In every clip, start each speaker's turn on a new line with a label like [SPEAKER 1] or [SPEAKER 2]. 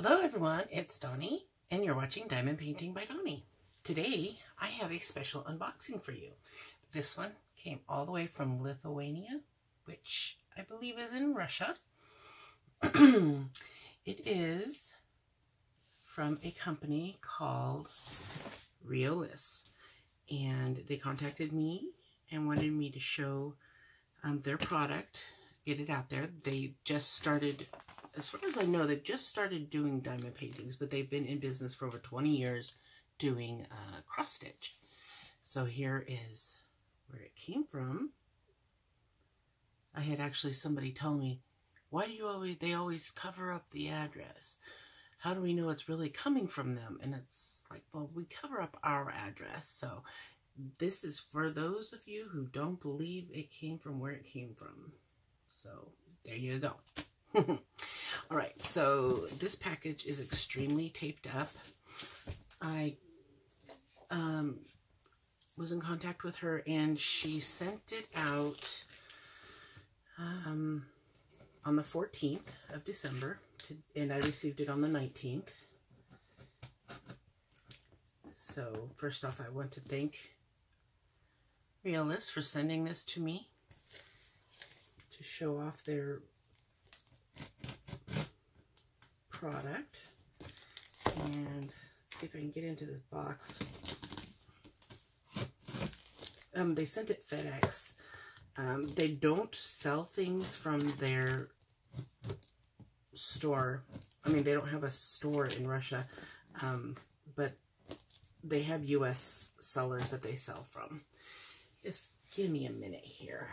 [SPEAKER 1] Hello everyone, it's Donnie, and you're watching Diamond Painting by Donnie. Today, I have a special unboxing for you. This one came all the way from Lithuania, which I believe is in Russia. It is from a company called Riolis, and they contacted me and wanted me to show their product, get it out there. They just started, as far as I know, they've just started doing diamond paintings, but they've been in business for over 20 years doing cross stitch. So here is where it came from. I had actually somebody tell me, why do they always cover up the address? How do we know it's really coming from them? And it's like, well, we cover up our address. So this is for those of you who don't believe it came from where it came from. So there you go. All right, so this package is extremely taped up. I was in contact with her, and she sent it out on the 14th of December, and I received it on the 19th. So first off, I want to thank Riolis for sending this to me to show off their product. And let's see if I can get into this box. They sent it FedEx. They don't sell things from their store. I mean, they don't have a store in Russia, but they have US sellers that they sell from. Just give me a minute here.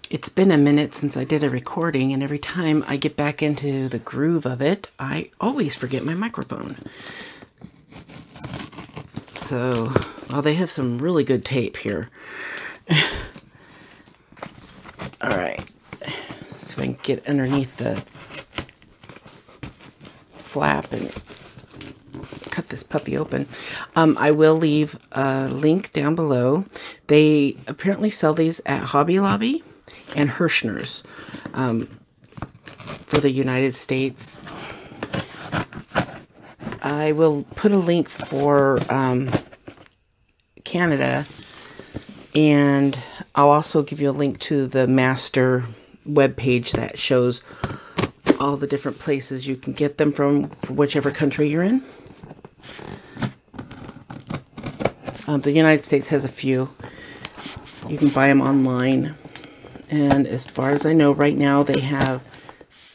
[SPEAKER 1] It's been a minute since I did a recording, and every time I get back into the groove of it, I always forget my microphone. So, well, they have some really good tape here. All right, so I can get underneath the flap and cut this puppy open. I will leave a link down below. They apparently sell these at Hobby Lobby and Hirschner's for the United States. I will put a link for Canada, and I'll also give you a link to the master webpage that shows all the different places you can get them from, for whichever country you're in. The United States has a few. You can buy them online. And as far as I know, right now they have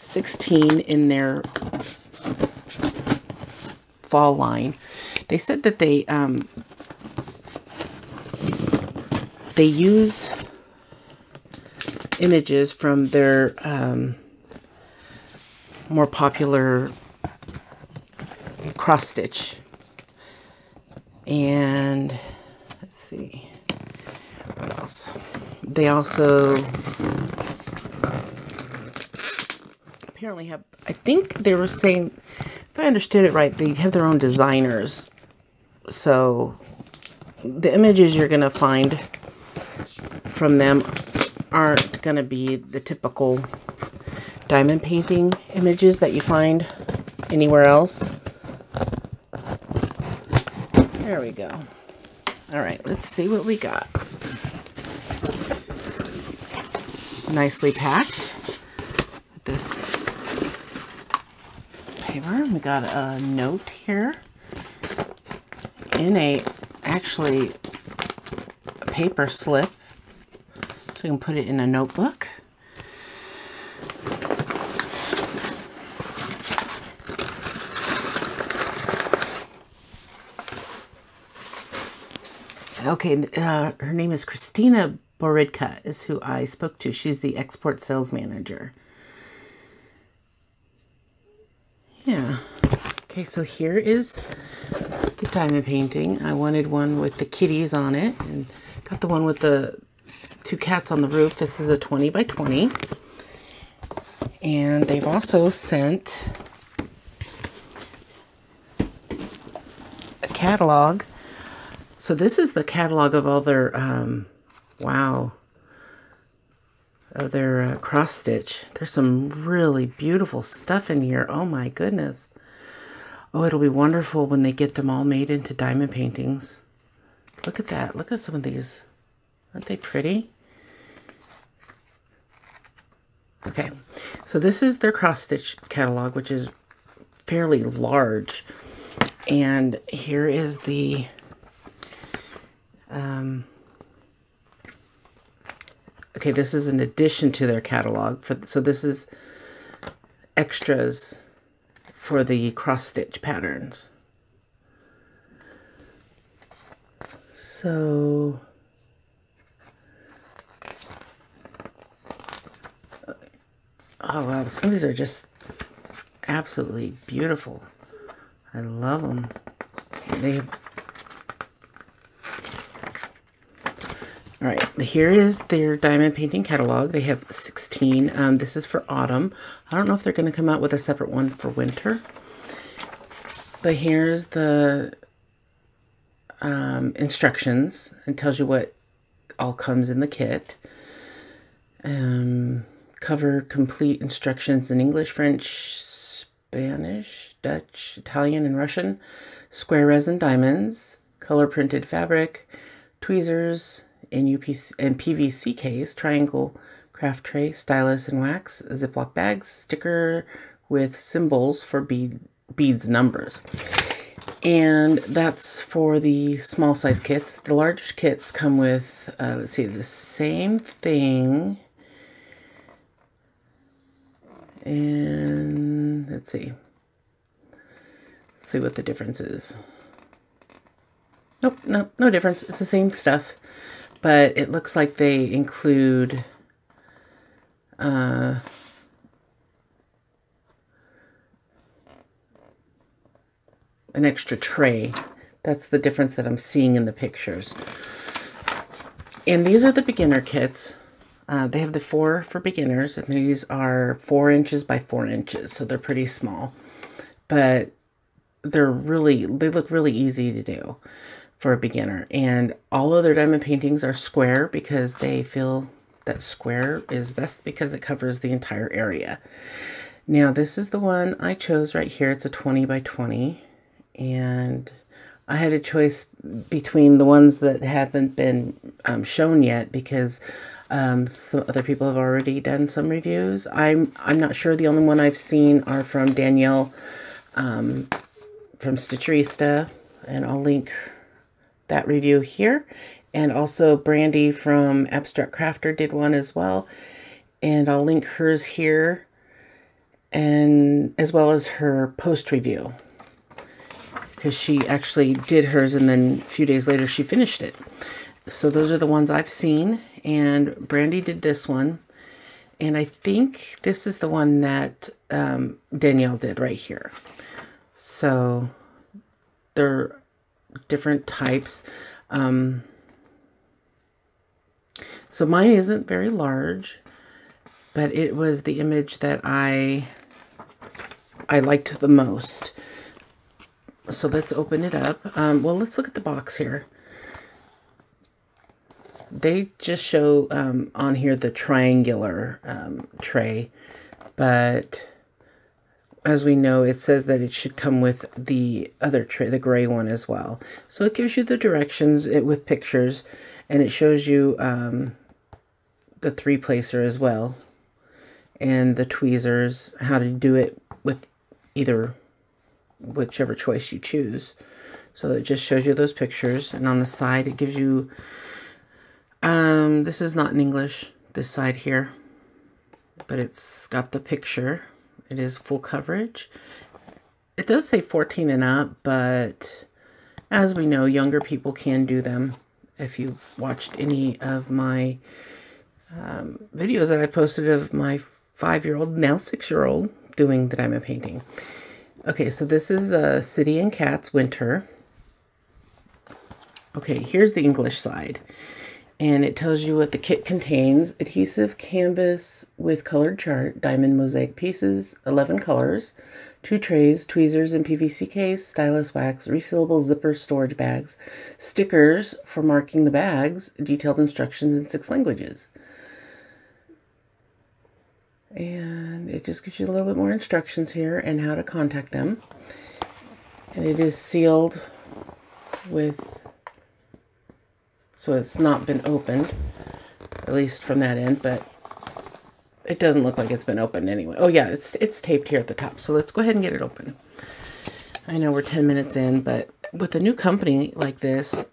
[SPEAKER 1] 16 in their fall line. They said that they use images from their more popular cross stitch. And let's see, what else? They also apparently have, I think they were saying, if I understood it right, they have their own designers. So the images you're going to find from them aren't going to be the typical diamond painting images that you find anywhere else. There we go. All right, let's see what we got. Nicely packed. This paper. We got a note here in actually a paper slip, so you can put it in a notebook. Okay, her name is Christina Boridka is who I spoke to. She's the export sales manager. Yeah. Okay, so here is the diamond painting. I wanted one with the kitties on it, and got the one with the two cats on the roof. This is a 20 by 20. And they've also sent a catalog. So this is the catalog of all their, wow. of their cross stitch. There's some really beautiful stuff in here. Oh my goodness. Oh, it'll be wonderful when they get them all made into diamond paintings. Look at that. Look at some of these. Aren't they pretty? Okay, so this is their cross stitch catalog, which is fairly large. And here is the okay, this is in addition to their catalog. So this is extras for the cross stitch patterns. So oh wow, some of these are just absolutely beautiful. I love them. They have... All right, here is their diamond painting catalog. They have 16. This is for autumn. I don't know if they're going to come out with a separate one for winter. But here's the instructions. It tells you what all comes in the kit. Cover complete instructions in English, French, Spanish, Dutch, Italian, and Russian. Square resin diamonds, color printed fabric, tweezers in UPC and PVC case, triangle craft tray, stylus and wax, Ziploc bags, sticker with symbols for beads numbers. And that's for the small size kits. The large kits come with, let's see, the same thing. And let's see what the difference is. Nope, no difference. It's the same stuff, but it looks like they include an extra tray. That's the difference that I'm seeing in the pictures. And these are the beginner kits. They have the 4 for beginners, and these are 4 inches by 4 inches, so they're pretty small. But they look really easy to do for a beginner. And all of their diamond paintings are square because they feel that square is best because it covers the entire area. Now, this is the one I chose right here. It's a 20 by 20. And I had a choice between the ones that haven't been shown yet because some other people have already done some reviews. I'm not sure. The only one I've seen are from Danielle from Stitcherista, and I'll link that review here. And also Brandy from Abstract Crafter did one as well, and I'll link hers here, and as well as her post review, because she actually did hers and then a few days later she finished it. So those are the ones I've seen, and Brandy did this one, and I think this is the one that Danielle did right here. So they're different types. So mine isn't very large, but it was the image that I liked the most. So let's open it up. Well, let's look at the box here. They just show on here the triangular tray, but as we know, it says that it should come with the other tray, the gray one as well. So it gives you the directions with pictures, and it shows you the 3-placer as well, and the tweezers, how to do it with whichever choice you choose. So it just shows you those pictures, and on the side it gives you, this is not in English, this side here, but it's got the picture. It is full coverage. It does say 14 and up, but as we know, younger people can do them. If you've watched any of my videos that I posted of my 5-year-old, now 6-year-old, doing the diamond painting. Okay, so this is City and Cats Winter. Okay, here's the English side. And it tells you what the kit contains. Adhesive canvas with colored chart, diamond mosaic pieces, 11 colors, 2 trays, tweezers and PVC case, stylus wax, resealable zipper storage bags, stickers for marking the bags, detailed instructions in 6 languages. And it just gives you a little bit more instructions here and how to contact them. And it is sealed with, so it's not been opened, at least from that end, but it doesn't look like it's been opened anyway. Oh yeah, it's taped here at the top. So let's go ahead and get it open. I know we're 10 minutes in, but with a new company like this,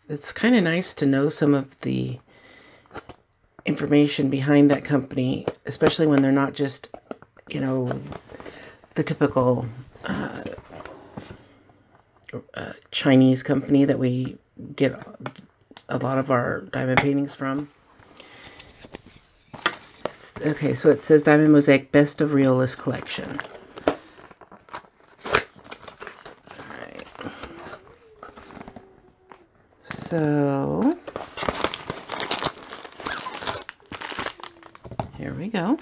[SPEAKER 1] it's kind of nice to know some of the information behind that company, especially when they're not just, you know, the typical Chinese company that we get a lot of our diamond paintings from. Okay, so it says Diamond Mosaic Best of Riolis Collection. Alright. So, here we go.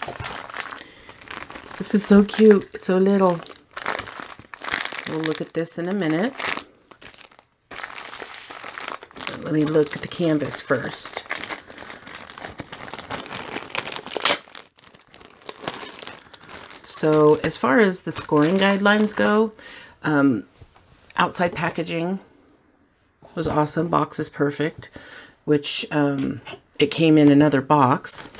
[SPEAKER 1] This is so cute. It's so little. We'll look at this in a minute. Let me look at the canvas first. So as far as the scoring guidelines go, outside packaging was awesome. Box is perfect, which it came in another box.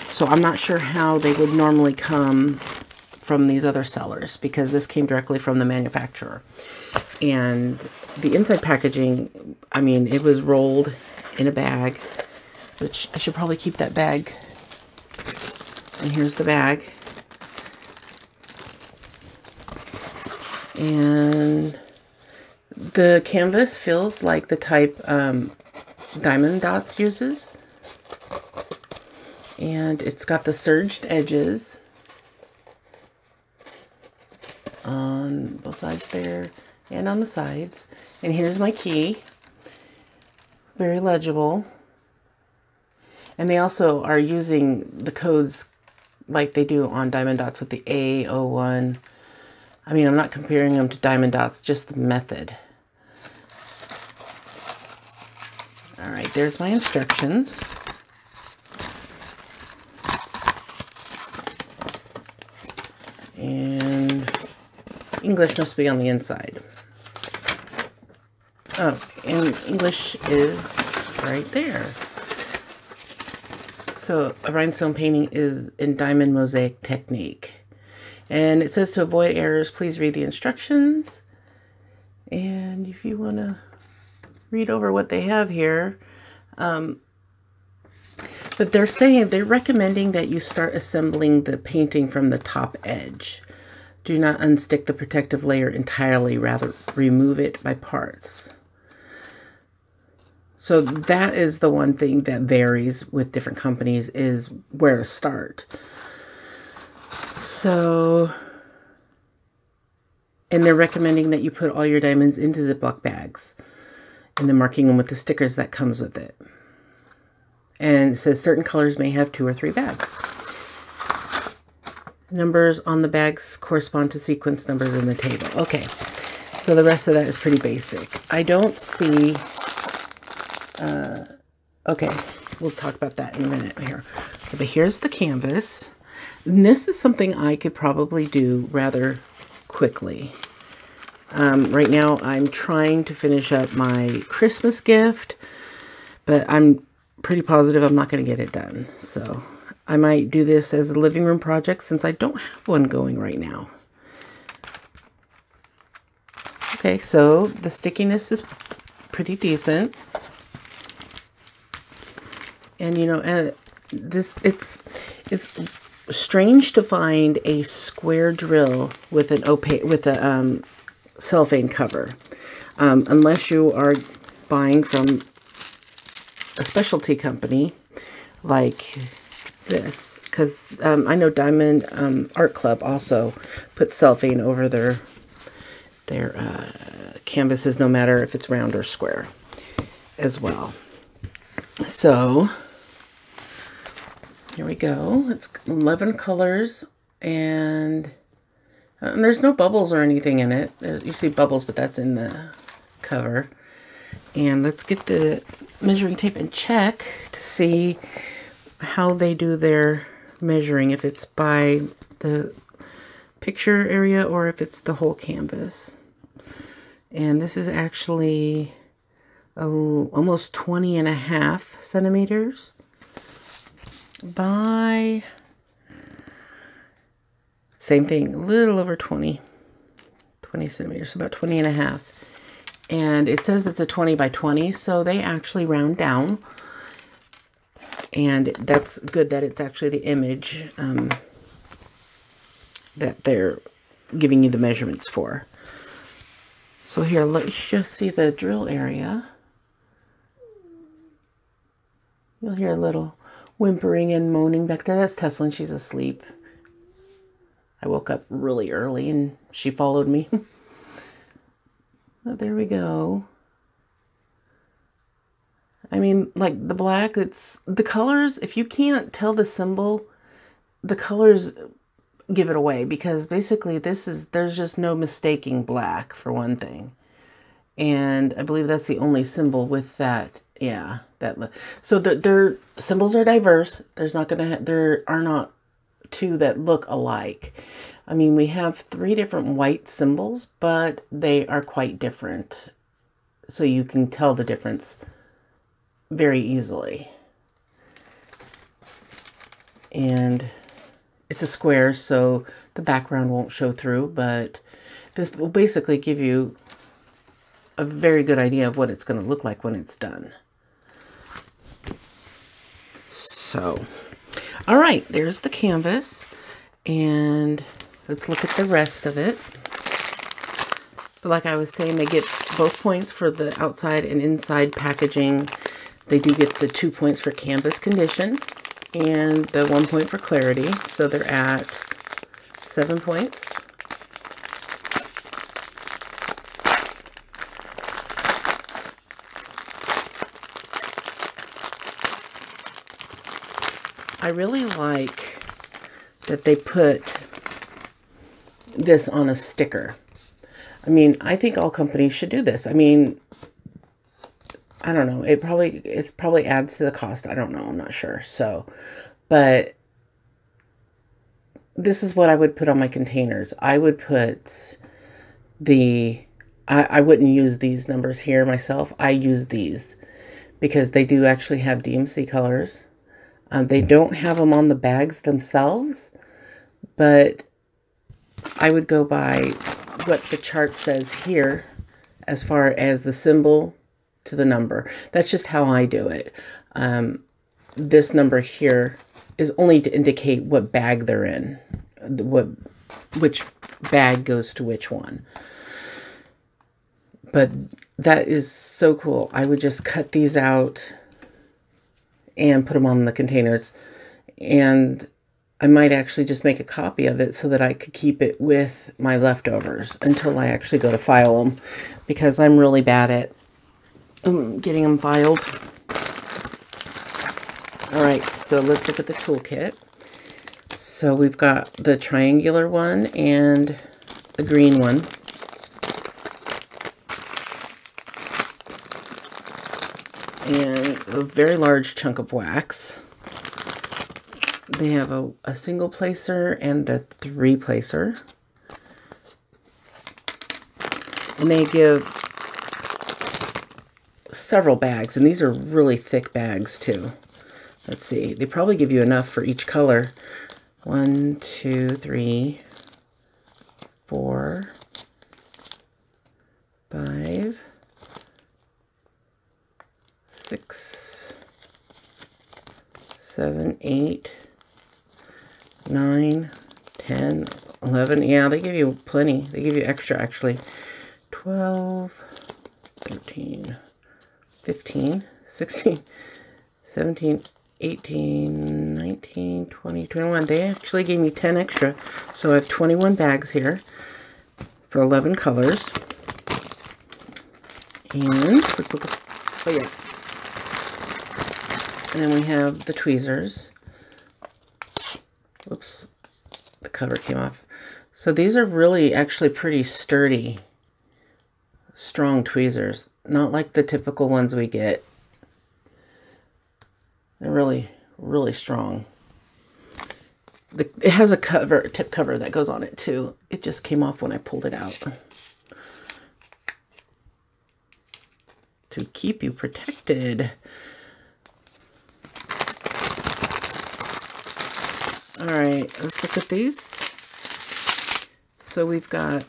[SPEAKER 1] So I'm not sure how they would normally come from these other sellers, because this came directly from the manufacturer. And the inside packaging, I mean, it was rolled in a bag, which I should probably keep that bag. And here's the bag. And the canvas feels like the type Diamond Dots uses. And it's got the serged edges on both sides there and on the sides. And here's my key. Very legible. And they also are using the codes like they do on Diamond Dots with the A01. I mean, I'm not comparing them to Diamond Dots, just the method. All right, there's my instructions. And English must be on the inside. Oh, and English is right there. So a rhinestone painting is in diamond mosaic technique. And it says to avoid errors, please read the instructions. And if you want to read over what they have here. But they're recommending that you start assembling the painting from the top edge. Do not unstick the protective layer entirely, rather remove it by parts. So that is the one thing that varies with different companies, is where to start. So, and they're recommending that you put all your diamonds into Ziploc bags and then marking them with the stickers that comes with it. And it says certain colors may have 2 or 3 bags. Numbers on the bags correspond to sequence numbers in the table. Okay, so the rest of that is pretty basic. I don't see, okay, we'll talk about that in a minute here. Okay, but here's the canvas. And this is something I could probably do rather quickly. Right now I'm trying to finish up my Christmas gift, but I'm pretty positive I'm not going to get it done. So I might do this as a living room project since I don't have one going right now. Okay, so the stickiness is pretty decent. And you know, it's strange to find a square drill with an a cellophane cover, unless you are buying from a specialty company like this, because I know Diamond Art Club also puts cellophane over their canvases, no matter if it's round or square as well. So here we go. It's 11 colors, and there's no bubbles or anything in it. You see bubbles, but that's in the cover. And let's get the measuring tape and check to see how they do their measuring, if it's by the picture area or if it's the whole canvas. And this is actually almost 20.5 centimeters by, same thing, a little over 20 centimeters, so about 20.5. And it says it's a 20 by 20, so they actually round down. And that's good that it's actually the image that they're giving you the measurements for. So here, let's just see the drill area. You'll hear a little whimpering and moaning back there. That's Tesla, and she's asleep. I woke up really early and she followed me. Oh, there we go. I mean, like the black, it's the colors. If you can't tell the symbol, the colors give it away, because basically there's just no mistaking black for one thing. And I believe that's the only symbol with that. Yeah, so their symbols are diverse. There are not two that look alike. I mean, we have 3 different white symbols, but they are quite different. So you can tell the difference very easily. And it's a square, so the background won't show through, but this will basically give you a very good idea of what it's going to look like when it's done. So, all right, there's the canvas, and let's look at the rest of it. But like I was saying, they get both points for the outside and inside packaging. They do get the 2 points for canvas condition and the 1 point for clarity. So they're at 7 points. I really like that they put this on a sticker. I mean, I think all companies should do this. I mean, I don't know. It probably adds to the cost. I don't know. I'm not sure. So, but this is what I would put on my containers. I would put I wouldn't use these numbers here myself. I use these because they do actually have DMC colors. They don't have them on the bags themselves, but I would go by what the chart says here as far as the symbol to the number. That's just how I do it. This number here is only to indicate what bag they're in, which bag goes to which one. But that is so cool. I would just cut these out and put them on the containers, and I might actually just make a copy of it so that I could keep it with my leftovers until I actually go to file them, because I'm really bad at getting them filed. All right, so let's look at the toolkit. So we've got the triangular one and the green one. And a very large chunk of wax. They have a single placer and a 3 placer. And they give several bags, and these are really thick bags too. Let's see, they probably give you enough for each color. 1, 2, 3, 4, 5, 6, 7, 8, 9, 10, 11. Yeah, they give you plenty. They give you extra, actually. 12, 13, 15, 16, 17, 18, 19, 20, 21. They actually gave me 10 extra. So I have 21 bags here for 11 colors. And let's look at, oh yeah. And then we have the tweezers. Whoops, the cover came off. So these are really actually pretty sturdy, strong tweezers. Not like the typical ones we get. They're really, really strong. it has a tip cover that goes on it too. It just came off when I pulled it out. To keep you protected. All right, let's look at these. So we've got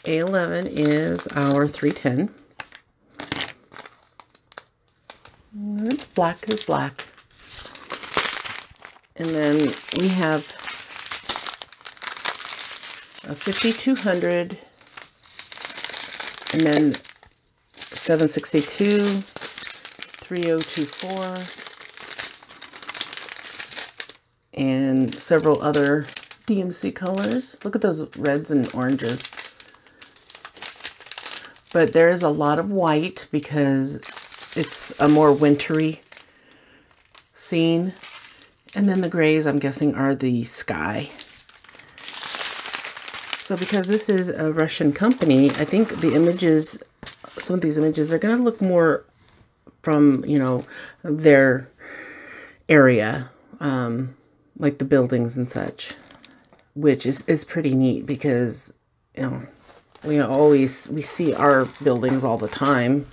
[SPEAKER 1] A11 is our 310. Black is black. And then we have a 5200, and then 762, 3024, and several other DMC colors. Look at those reds and oranges. But there is a lot of white because it's a more wintry scene. And then the grays, I'm guessing, are the sky. So because this is a Russian company, I think the images, some of these images are going to look more from, you know, their area, like the buildings and such, which is pretty neat because, you know, we see our buildings all the time.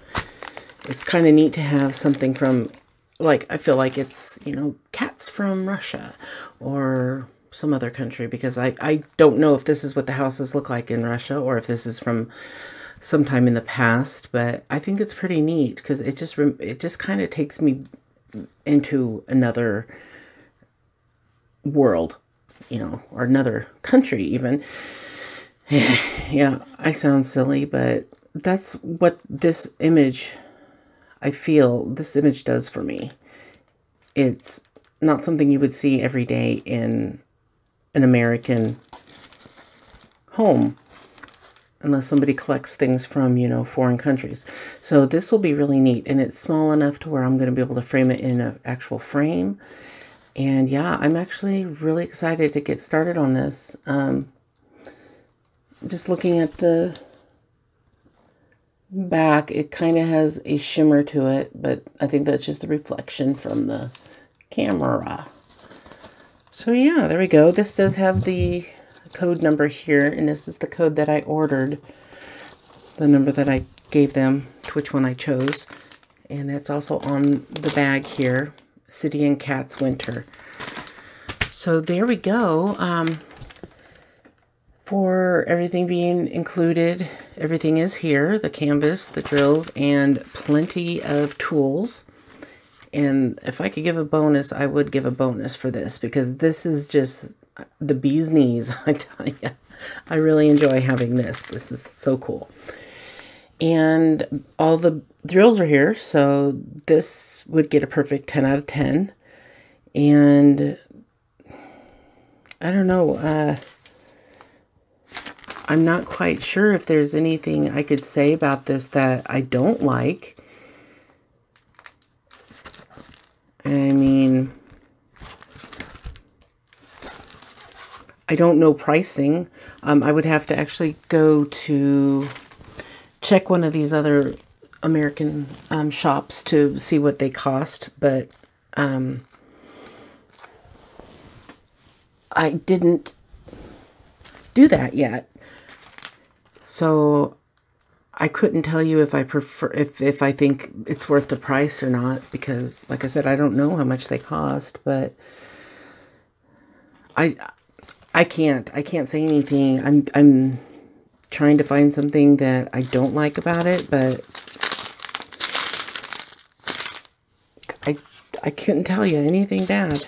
[SPEAKER 1] It's kind of neat to have something from, like, I feel like it's, you know, cats from Russia or some other country, because I don't know if this is what the houses look like in Russia or if this is from sometime in the past, but I think it's pretty neat because it just kind of takes me into another world, you know, or another country even. Yeah, I sound silly, but that's what this image, I feel this image does for me. It's not something you would see every day in an American home unless somebody collects things from, you know, foreign countries. So this will be really neat, and it's small enough to where I'm going to be able to frame it in an actual frame. And yeah, I'm actually really excited to get started on this. Just looking at the back, it kind of has a shimmer to it, but I think that's just the reflection from the camera. So yeah, there we go. This does have the code number here, and this is the code that I ordered, the number that I gave them, which one I chose, and it's also on the bag here, City and Cats Winter. So there we go. For everything being included, everything is here, the canvas, the drills, and plenty of tools. And if I could give a bonus, I would give a bonus for this, because this is just the bee's knees, I tell you. I really enjoy having this. This is so cool. And all the drills are here, so this would get a perfect 10 out of 10. And I don't know, I'm not quite sure if there's anything I could say about this that I don't like. I mean, I don't know pricing. I would have to actually go to check one of these other American shops to see what they cost, but I didn't do that yet. So I couldn't tell you if I prefer, if I think it's worth the price or not, because like I said, I don't know how much they cost, but I can't say anything. I'm trying to find something that I don't like about it, but I couldn't tell you anything bad.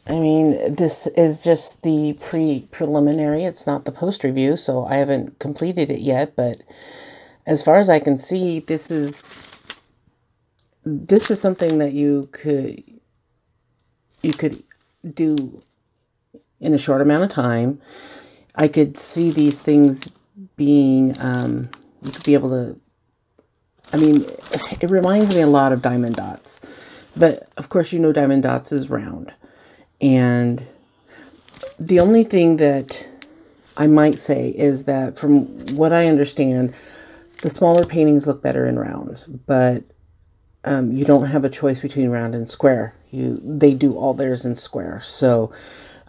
[SPEAKER 1] I mean, this is just the preliminary. It's not the post review, so I haven't completed it yet. But as far as I can see, this is something that you could do in a short amount of time. I could see these things being, you could be able to, I mean, it reminds me a lot of Diamond Dots. But, of course, you know Diamond Dots is round. And the only thing that I might say is that from what I understand, the smaller paintings look better in rounds, but you don't have a choice between round and square. they do all theirs in square. So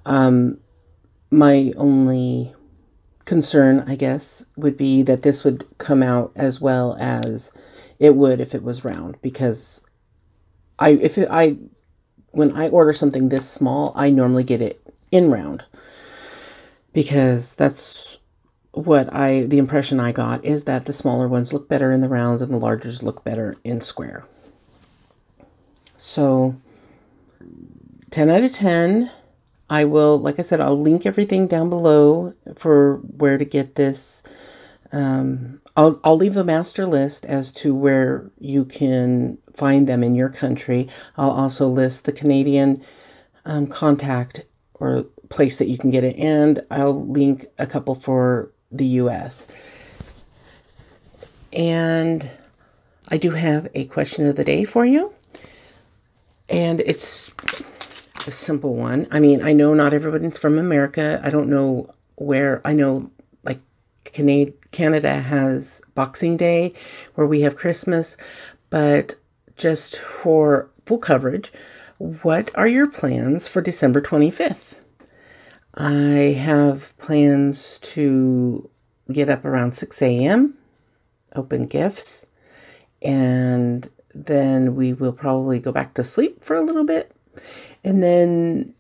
[SPEAKER 1] my only concern, I guess, would be that this would come out as well as it would if it was round, because when I order something this small, I normally get it in round, because that's what the impression I got is that the smaller ones look better in the rounds and the largers look better in square. So 10 out of 10. I will, like I said, I'll link everything down below for where to get this. I'll leave the master list as to where you can find them in your country. I'll also list the Canadian contact or place that you can get it, and I'll link a couple for the US. And I do have a question of the day for you, and it's a simple one. I mean, I know not everyone's from America. I don't know where. I know like Canada has Boxing Day, where we have Christmas, but just for full coverage, what are your plans for December 25th? I have plans to get up around 6 a.m., open gifts, and then we will probably go back to sleep for a little bit. And then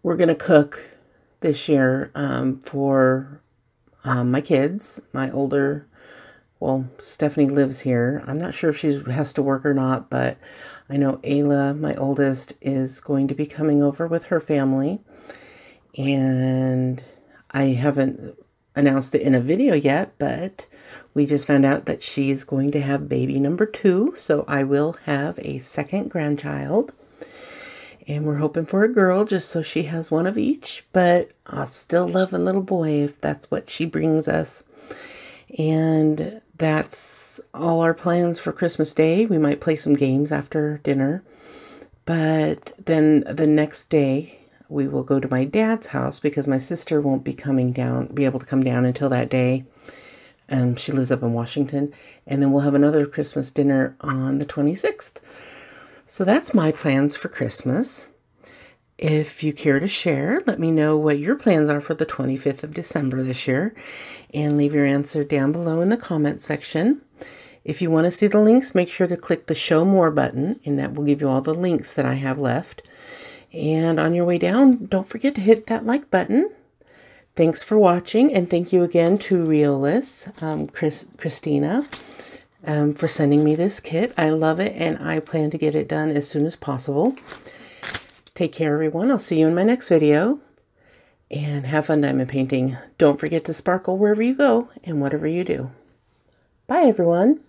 [SPEAKER 1] we're going to cook this year for my kids. My older, well, Stephanie lives here. I'm not sure if she has to work or not, but I know Ayla, my oldest, is going to be coming over with her family. And I haven't announced it in a video yet, but we just found out that she's going to have baby number 2. So I will have a second grandchild. And we're hoping for a girl, just so she has one of each. But I'll still love a little boy if that's what she brings us. And that's all our plans for Christmas Day. We might play some games after dinner. But then the next day, we will go to my dad's house, because my sister won't be able to come down until that day. She lives up in Washington. And then we'll have another Christmas dinner on the 26th. So that's my plans for Christmas. If you care to share, let me know what your plans are for the 25th of December this year, and leave your answer down below in the comment section. If you want to see the links, make sure to click the Show More button, and that will give you all the links that I have left. And on your way down, don't forget to hit that like button. Thanks for watching, and thank you again to Riolis, Christina, for sending me this kit. I love it, and I plan to get it done as soon as possible. Take care, everyone. I'll see you in my next video, and have fun diamond painting. Don't forget to sparkle wherever you go and whatever you do. Bye, everyone.